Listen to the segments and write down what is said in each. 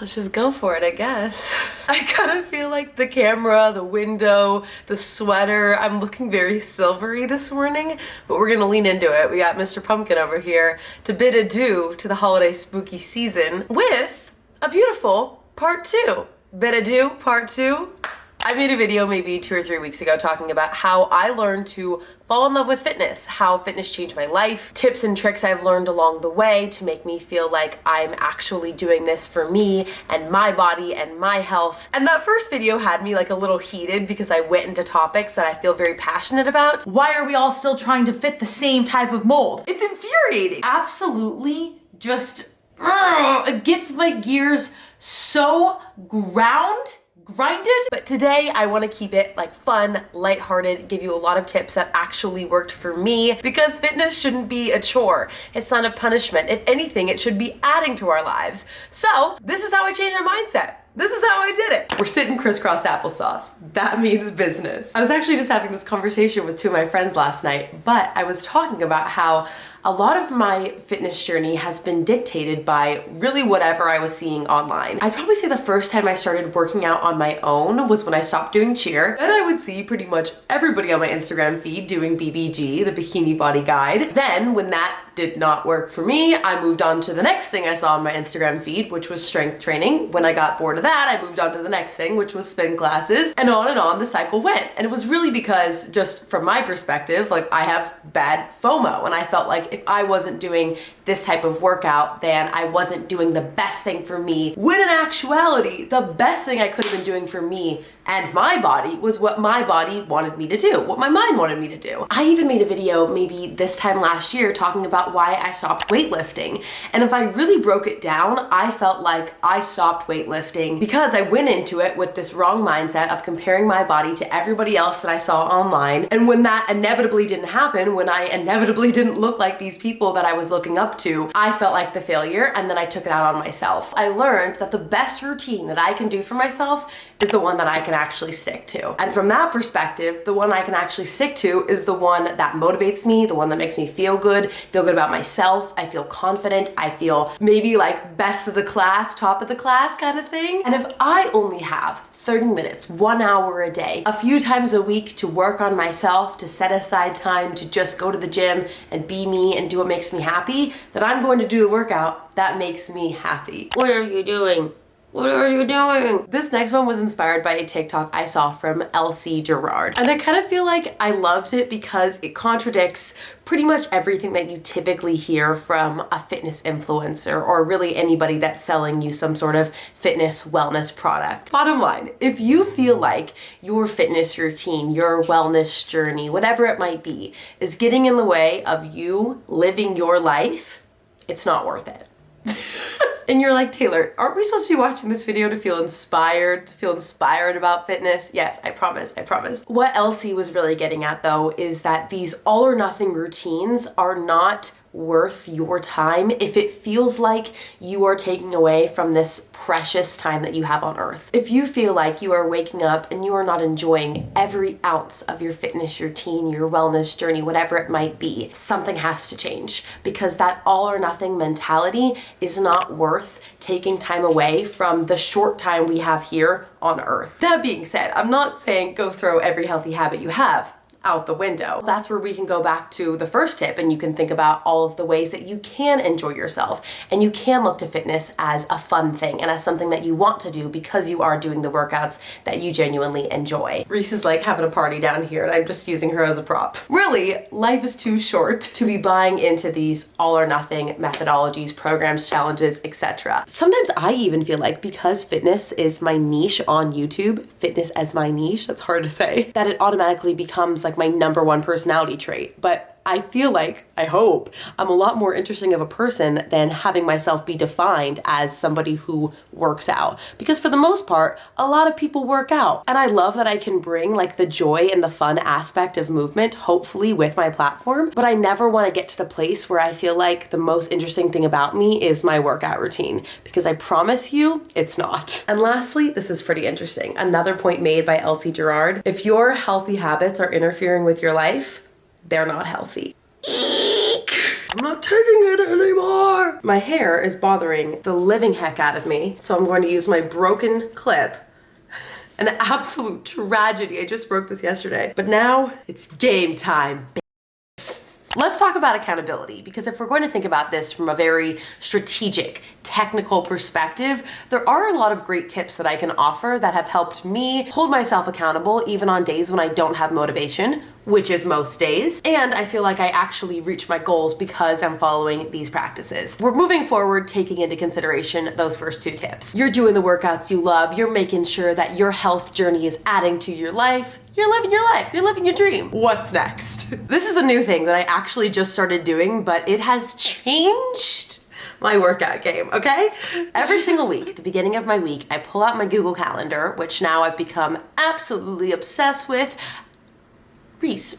Let's just go for it, I guess. I kind of feel like the camera, the window, the sweater, I'm looking very silvery this morning, but we're gonna lean into it. We got Mr. Pumpkin over here to bid adieu to the holiday spooky season with a beautiful part 2. Bid adieu, part 2. I made a video maybe 2 or 3 weeks ago talking about how I learned to fall in love with fitness, how fitness changed my life, tips and tricks I've learned along the way to make me feel like I'm actually doing this for me and my body and my health. And that first video had me like a little heated because I went into topics that I feel very passionate about. Why are we all still trying to fit the same type of mold? It's infuriating. Absolutely just, it gets my gears so grinded. But today I want to keep it like fun, lighthearted, give you a lot of tips that actually worked for me because fitness shouldn't be a chore. It's not a punishment. If anything, it should be adding to our lives. So this is how I changed my mindset. This is how I did it. We're sitting crisscross applesauce. That means business. I was actually just having this conversation with 2 of my friends last night, but I was talking about how a lot of my fitness journey has been dictated by really whatever I was seeing online. I'd probably say the first time I started working out on my own was when I stopped doing cheer. Then I would see pretty much everybody on my Instagram feed doing BBG, the Bikini Body Guide. Then when that did not work for me, I moved on to the next thing I saw on my Instagram feed, which was strength training. When I got bored of that, I moved on to the next thing, which was spin classes, and on the cycle went. And it was really because, just from my perspective, like I have bad FOMO, and I felt like if I wasn't doing this type of workout, then I wasn't doing the best thing for me. When in actuality, the best thing I could have been doing for me and my body was what my body wanted me to do, what my mind wanted me to do. I even made a video maybe this time last year talking about why I stopped weightlifting. And if I really broke it down, I felt like I stopped weightlifting because I went into it with this wrong mindset of comparing my body to everybody else that I saw online. And when that inevitably didn't happen, when I inevitably didn't look like these people that I was looking up to, I felt like the failure, and then I took it out on myself. I learned that the best routine that I can do for myself is the one that I can actually stick to. And from that perspective, the one I can actually stick to is the one that motivates me, the one that makes me feel good about myself. I feel confident. I feel maybe like best of the class, top of the class kind of thing. And if I only have 30 minutes, 1 hour a day, a few times a week to work on myself, to set aside time to just go to the gym and be me and do what makes me happy, then I'm going to do the workout that makes me happy. What are you doing? What are you doing? This next one was inspired by a TikTok I saw from LC Gerard. And I kind of feel like I loved it because it contradicts pretty much everything that you typically hear from a fitness influencer or really anybody that's selling you some sort of fitness wellness product. Bottom line, if you feel like your fitness routine, your wellness journey, whatever it might be, is getting in the way of you living your life, it's not worth it. And you're like, Taylor, aren't we supposed to be watching this video to feel inspired about fitness? Yes, I promise. What Elsie was really getting at though is that these all or nothing routines are not worth your time if it feels like you are taking away from this precious time that you have on earth. If you feel like you are waking up and you are not enjoying every ounce of your fitness routine, your wellness journey, whatever it might be, something has to change because that all or nothing mentality is not worth taking time away from the short time we have here on earth. That being said, I'm not saying go throw every healthy habit you have out the window. That's where we can go back to the first tip and you can think about all of the ways that you can enjoy yourself and you can look to fitness as a fun thing and as something that you want to do because you are doing the workouts that you genuinely enjoy. Reese is like having a party down here and I'm just using her as a prop. Really, life is too short to be buying into these all or nothing methodologies, programs, challenges, etc. Sometimes I even feel like because fitness is my niche on YouTube, fitness as my niche, that's hard to say, that it automatically becomes like my number one personality trait. But I feel like, I hope, I'm a lot more interesting of a person than having myself be defined as somebody who works out. Because for the most part, a lot of people work out. And I love that I can bring like the joy and the fun aspect of movement, hopefully with my platform. But I never want to get to the place where I feel like the most interesting thing about me is my workout routine. Because I promise you, it's not. And lastly, this is pretty interesting. Another point made by Elsie Gerard. If your healthy habits are interfering with your life, they're not healthy. Eek! I'm not taking it anymore. My hair is bothering the living heck out of me, so I'm going to use my broken clip. An absolute tragedy. I just broke this yesterday. But now it's game time. Let's talk about accountability, because if we're going to think about this from a very strategic, technical perspective, there are a lot of great tips that I can offer that have helped me hold myself accountable even on days when I don't have motivation, which is most days, and I feel like I actually reach my goals because I'm following these practices. We're moving forward taking into consideration those first two tips. You're doing the workouts you love, you're making sure that your health journey is adding to your life, you're living your life, you're living your dream. What's next? This is a new thing that I actually just started doing, but it has changed my workout game, okay? Every single week, at the beginning of my week, I pull out my Google Calendar, which now I've become absolutely obsessed with. Reese.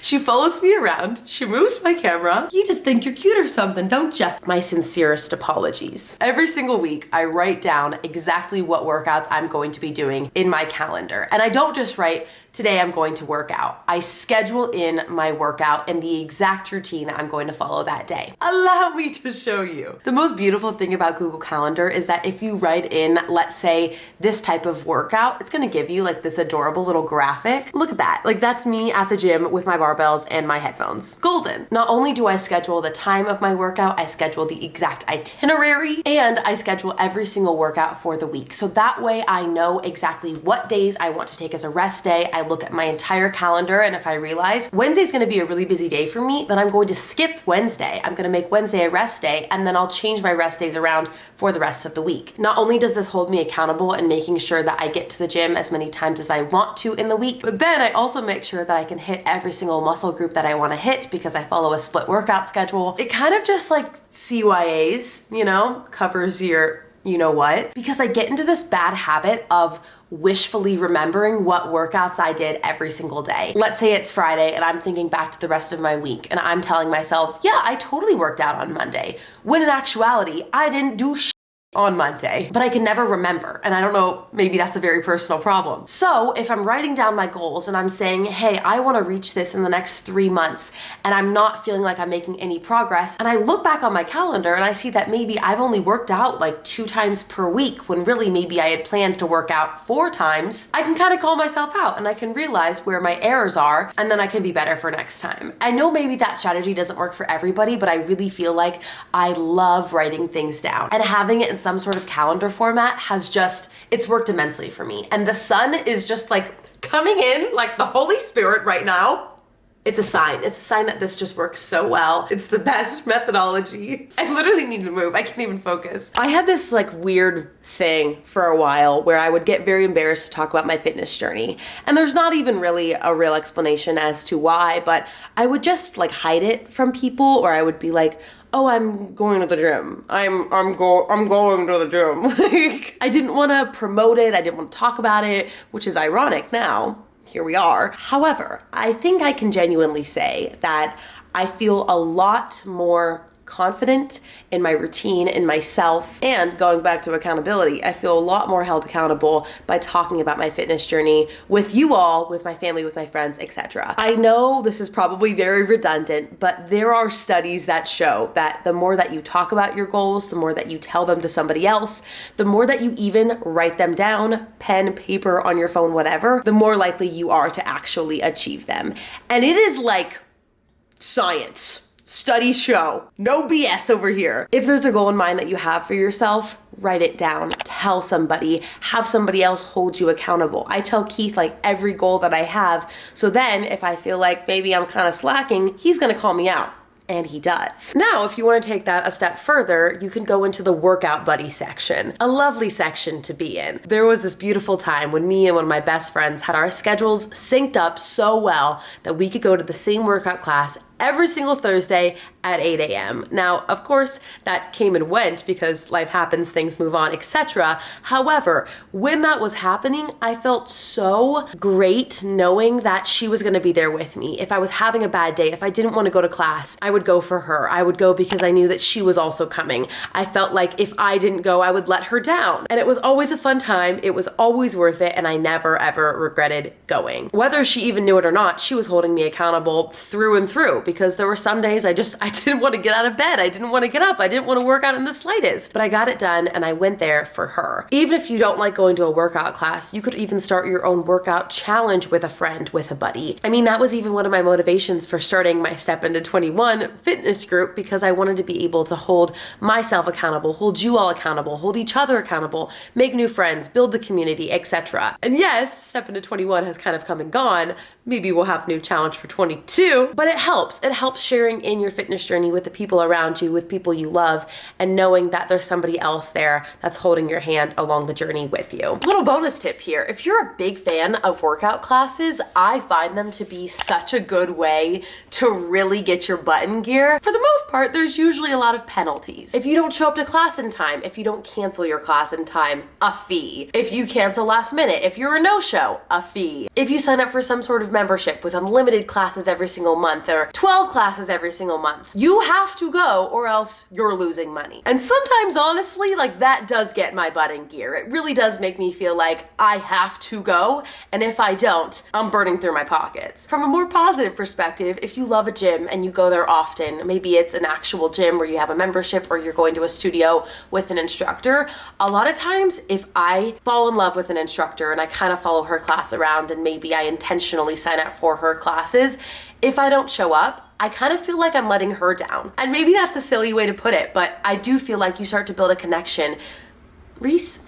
She follows me around, she moves my camera. You just think you're cute or something, don't ya? My sincerest apologies. Every single week, I write down exactly what workouts I'm going to be doing in my calendar. And I don't just write, today I'm going to work out. I schedule in my workout and the exact routine that I'm going to follow that day. Allow me to show you. The most beautiful thing about Google Calendar is that if you write in, let's say, this type of workout, it's gonna give you like this adorable little graphic. Look at that. Like that's me at the gym with my barbells and my headphones. Golden. Not only do I schedule the time of my workout, I schedule the exact itinerary, and I schedule every single workout for the week. So that way I know exactly what days I want to take as a rest day. I look at my entire calendar, and if I realize Wednesday's gonna be a really busy day for me, then I'm going to skip Wednesday. I'm gonna make Wednesday a rest day, and then I'll change my rest days around for the rest of the week. Not only does this hold me accountable and making sure that I get to the gym as many times as I want to in the week, but then I also make sure that I can hit every single muscle group that I wanna hit because I follow a split workout schedule. It kind of just like CYAs, you know, covers your you know what, because I get into this bad habit of wishfully remembering what workouts I did every single day. Let's say it's Friday and I'm thinking back to the rest of my week and I'm telling myself, yeah, I totally worked out on Monday, when in actuality, I didn't do on Monday, but I can never remember. And I don't know, maybe that's a very personal problem. So if I'm writing down my goals and I'm saying, hey, I want to reach this in the next 3 months, and I'm not feeling like I'm making any progress, and I look back on my calendar and I see that maybe I've only worked out like 2 times per week when really maybe I had planned to work out 4 times, I can kind of call myself out and I can realize where my errors are, and then I can be better for next time. I know maybe that strategy doesn't work for everybody, but I really feel like I love writing things down, and having it in some sort of calendar format has just, it's worked immensely for me. And the sun is just like coming in like the Holy Spirit right now. It's a sign. It's a sign that this just works so well. It's the best methodology. I literally need to move. I can't even focus. I had this like weird thing for a while where I would get very embarrassed to talk about my fitness journey. And there's not even really a real explanation as to why, but I would just like hide it from people, or I would be like, oh, I'm going to the gym. I'm going to the gym. Like, I didn't want to promote it. I didn't want to talk about it, which is ironic now. Here we are. However, I think I can genuinely say that I feel a lot more confident in my routine, in myself, and going back to accountability, I feel a lot more held accountable by talking about my fitness journey with you all, with my family, with my friends, etc. I know this is probably very redundant, but there are studies that show that the more that you talk about your goals, the more that you tell them to somebody else, the more that you even write them down, pen, paper, on your phone, whatever, the more likely you are to actually achieve them. And it is like science. Studies show. No BS over here. If there's a goal in mind that you have for yourself, write it down. Tell somebody. Have somebody else hold you accountable. I tell Keith like every goal that I have, so then if I feel like maybe I'm kind of slacking, he's gonna call me out. And he does. Now, if you want to take that a step further, you can go into the workout buddy section, a lovely section to be in. There was this beautiful time when me and one of my best friends had our schedules synced up so well that we could go to the same workout class every single Thursday at 8 a.m. Now, of course, that came and went because life happens, things move on, etc. However, when that was happening, I felt so great knowing that she was gonna be there with me. If I was having a bad day, if I didn't want to go to class, I would go for her. I would go because I knew that she was also coming. I felt like if I didn't go, I would let her down. And it was always a fun time. It was always worth it, and I never ever regretted going. Whether she even knew it or not, she was holding me accountable through and through, because there were some days I didn't want to get out of bed. I didn't want to get up. I didn't want to work out in the slightest, but I got it done and I went there for her. Even if you don't like going to a workout class, you could even start your own workout challenge with a friend, with a buddy. I mean, that was even one of my motivations for starting my Step Into 21 fitness group, because I wanted to be able to hold myself accountable, hold you all accountable, hold each other accountable, make new friends, build the community, etc. And yes, Step Into 21 has kind of come and gone. Maybe we'll have a new challenge for 22, but it helps. It helps sharing in your fitness journey with the people around you, with people you love, and knowing that there's somebody else there that's holding your hand along the journey with you. Little bonus tip here. If you're a big fan of workout classes, I find them to be such a good way to really get your butt in gear. For the most part, there's usually a lot of penalties. If you don't show up to class in time, if you don't cancel your class in time, a fee. If you cancel last minute, if you're a no-show, a fee. If you sign up for some sort of membership with unlimited classes every single month or 12 classes every single month, you have to go or else you're losing money. And sometimes, honestly, like, that does get my butt in gear. It really does make me feel like I have to go, and if I don't, I'm burning through my pockets. From a more positive perspective, if you love a gym and you go there often, maybe it's an actual gym where you have a membership or you're going to a studio with an instructor, a lot of times if I fall in love with an instructor and I kind of follow her class around and maybe I intentionally sign up for her classes, if I don't show up, I kind of feel like I'm letting her down. And maybe that's a silly way to put it, but I do feel like you start to build a connection. Reese?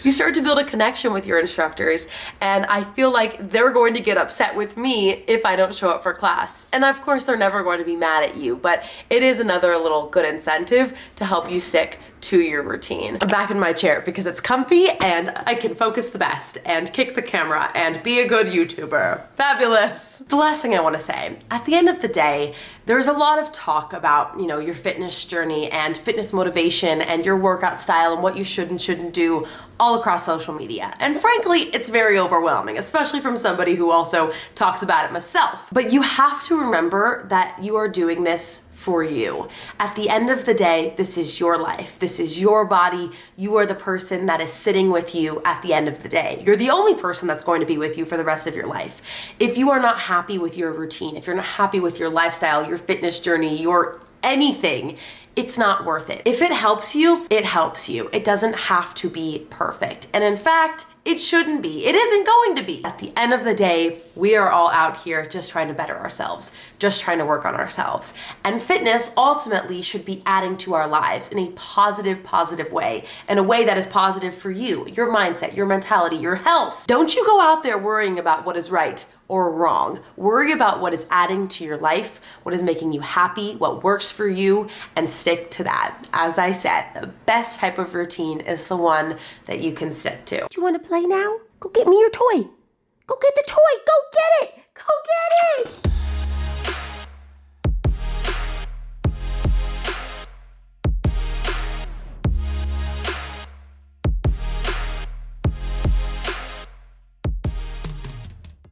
You start to build a connection with your instructors, and I feel like they're going to get upset with me if I don't show up for class. And of course, they're never going to be mad at you, but it is another little good incentive to help you stick to your routine. I'm back in my chair because it's comfy and I can focus the best and kick the camera and be a good YouTuber. Fabulous. The last thing I want to say, at the end of the day, there's a lot of talk about, you know, your fitness journey and fitness motivation and your workout style and what you should and shouldn't do all across social media. And frankly, it's very overwhelming, especially from somebody who also talks about it myself. But you have to remember that you are doing this for you. At the end of the day, this is your life. This is your body. You are the person that is sitting with you at the end of the day. You're the only person that's going to be with you for the rest of your life. If you are not happy with your routine, if you're not happy with your lifestyle, your fitness journey, your anything, it's not worth it. If it helps you, it helps you. It doesn't have to be perfect. And in fact, it shouldn't be. It isn't going to be. At the end of the day, we are all out here just trying to better ourselves, just trying to work on ourselves. And fitness ultimately should be adding to our lives in a positive way, in a way that is positive for you, your mindset, your mentality, your health. Don't you go out there worrying about what is right or wrong. Worry about what is adding to your life, what is making you happy, what works for you, and stick to that. As I said, the best type of routine is the one that you can stick to. Do you want to play now? Go get me your toy. Go get the toy. Go get it. Go get it.